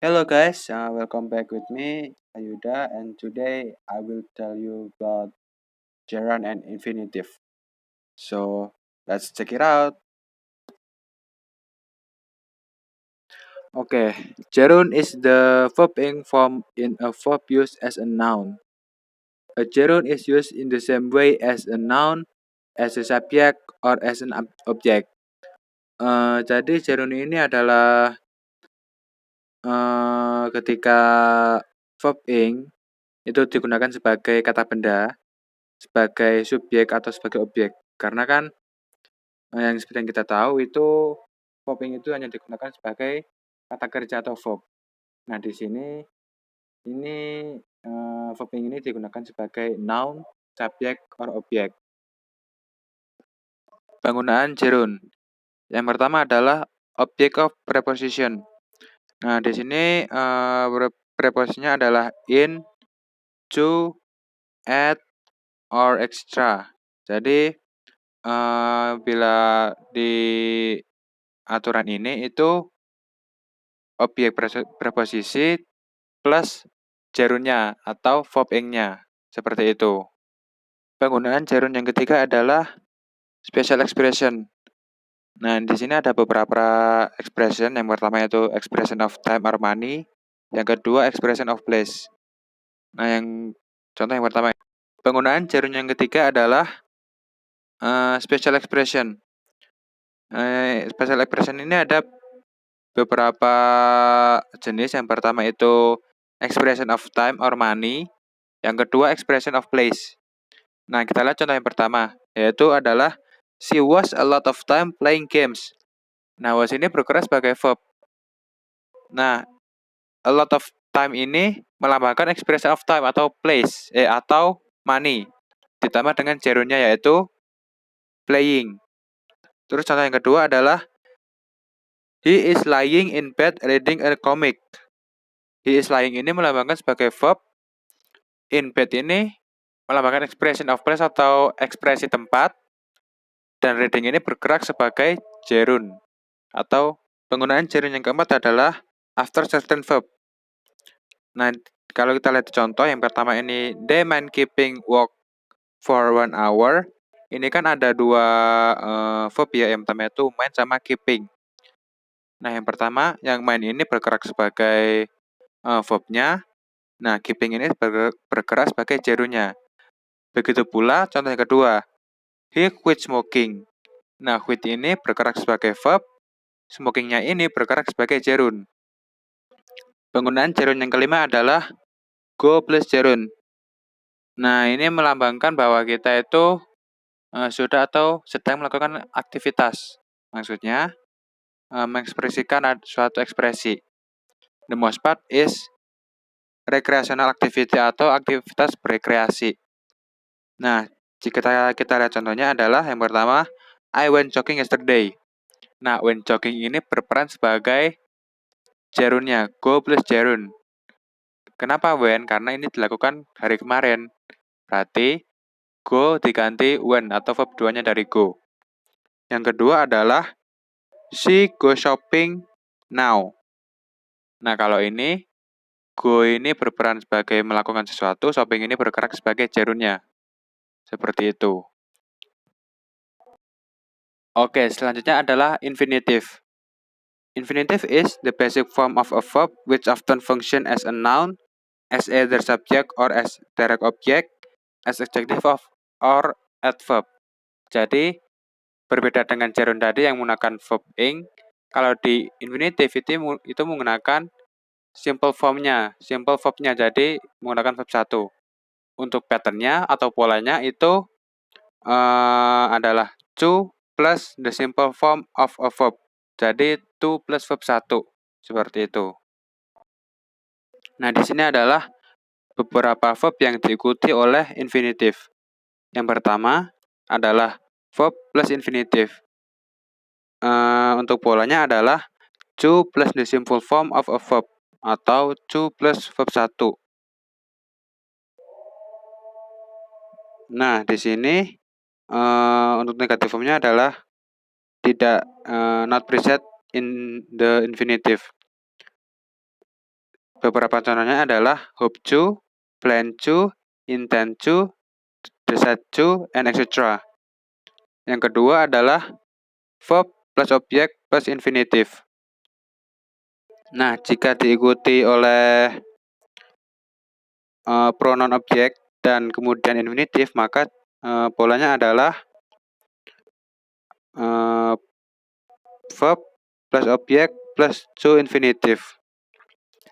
Hello guys, welcome back with me, Ayuda, and today I will tell you about gerund and infinitive. So let's check it out. Okay, gerund is the verbing form in a verb used as a noun. A gerund is used in the same way as a noun, as a subject, or as an object. Jadi gerund ini adalah ketika verbing itu digunakan sebagai kata benda, sebagai subjek atau sebagai objek. Karena kan yang seperti yang kita tahu itu verbing itu hanya digunakan sebagai kata kerja atau verb. Nah, di sini ini verbing ini digunakan sebagai noun, subject, or objek. Penggunaan gerund. Yang pertama adalah object of preposition. Nah, di sini preposisinya adalah in, to, at, or extra. Jadi bila di aturan ini itu objek preposisi plus gerundnya atau verb-ing-nya. Seperti itu. Penggunaan gerund yang ketiga adalah special expression. Nah, di sini ada beberapa expression. Yang pertama itu expression of time or money. Yang kedua expression of place. Nah, contoh yang pertama. Penggunaan gerund yang ketiga adalah special expression. Special expression ini ada beberapa jenis. Yang pertama itu expression of time or money. Yang kedua expression of place. Nah, kita lihat contoh yang pertama, yaitu adalah she was a lot of time playing games. Nah, was ini bergerak sebagai verb. Nah, a lot of time ini melambangkan expression of time atau place atau money. Ditambah dengan gerundnya yaitu playing. Terus contoh yang kedua adalah he is lying in bed reading a comic. He is lying ini melambangkan sebagai verb. In bed ini melambangkan expression of place atau ekspresi tempat. Dan reading ini bergerak sebagai gerund. Atau penggunaan gerund yang keempat adalah after certain verb. Nah, kalau kita lihat contoh yang pertama ini, they mind keeping walk for 1 hour. Ini kan ada dua verb ya, yang pertama itu mind sama keeping. Nah, yang pertama, yang mind ini bergerak sebagai verbnya. Nah, keeping ini bergerak sebagai gerundnya. Begitu pula contoh yang kedua, he quit smoking. Nah, quit ini bergerak sebagai verb, smokingnya ini bergerak sebagai gerund. Penggunaan gerund yang kelima adalah go plus gerund. Nah, ini melambangkan bahwa kita itu sudah atau sedang melakukan aktivitas. Maksudnya, mengekspresikan suatu ekspresi. The most part is recreational activity atau aktivitas berekreasi. Nah, jika kita lihat contohnya adalah yang pertama, I went jogging yesterday. Nah, went jogging ini berperan sebagai gerundnya, go plus gerund. Kenapa when? Karena ini dilakukan hari kemarin. Berarti go diganti when atau verb 2-nya dari go. Yang kedua adalah she go shopping now. Nah, kalau ini go ini berperan sebagai melakukan sesuatu, shopping ini bergerak sebagai gerundnya. Seperti itu. Oke, selanjutnya adalah infinitive. Infinitive is the basic form of a verb which often function as a noun, as either subject or as direct object, as adjective of or adverb. Jadi, berbeda dengan gerund tadi yang menggunakan verb ing, kalau di infinitive itu menggunakan simple formnya, simple verbnya, jadi menggunakan verb 1. Untuk patternnya atau polanya itu adalah to plus the simple form of a verb. Jadi to plus verb 1, seperti itu. Nah, di sini adalah beberapa verb yang diikuti oleh infinitive. Yang pertama adalah verb plus infinitive. Untuk polanya adalah to plus the simple form of a verb atau to plus verb 1. Nah, di sini untuk negatif formnya adalah tidak not present in the infinitive. Beberapa contohnya adalah hope to, plan to, intend to, decide to, and etc. Yang kedua adalah verb plus objek plus infinitive. Nah, jika diikuti oleh pronoun objek dan kemudian infinitive, maka polanya adalah verb plus objek plus to infinitive.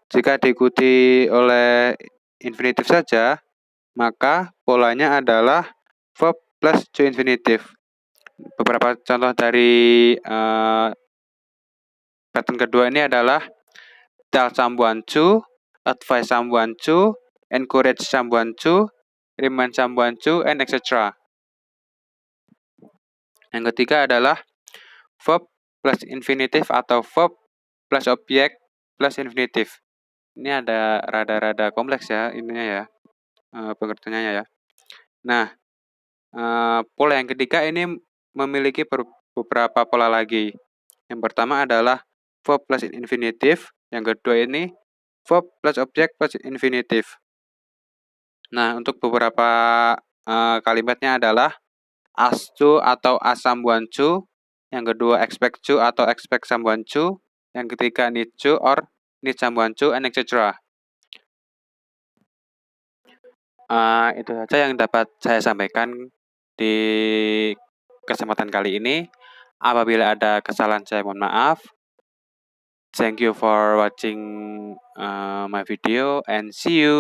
Jika diikuti oleh infinitive saja, maka polanya adalah verb plus to infinitive. Beberapa contoh dari pattern kedua ini adalah tell someone to, advise someone to, encourage someone to, remind someone to, and etc. Yang ketiga adalah verb plus infinitive atau verb plus objek plus infinitive. Ini ada rada-rada kompleks ya ininya ya, pengertiannya ya. Nah, pola yang ketiga ini memiliki beberapa pola lagi. Yang pertama adalah verb plus infinitive, yang kedua ini verb plus objek plus infinitive. Nah, untuk beberapa kalimatnya adalah ask to atau ask someone to, yang kedua expect to atau expect someone to, yang ketiga need to or need someone to, and etc. Itu saja yang dapat saya sampaikan di kesempatan kali ini. Apabila ada kesalahan saya mohon maaf. Thank you for watching my video and see you.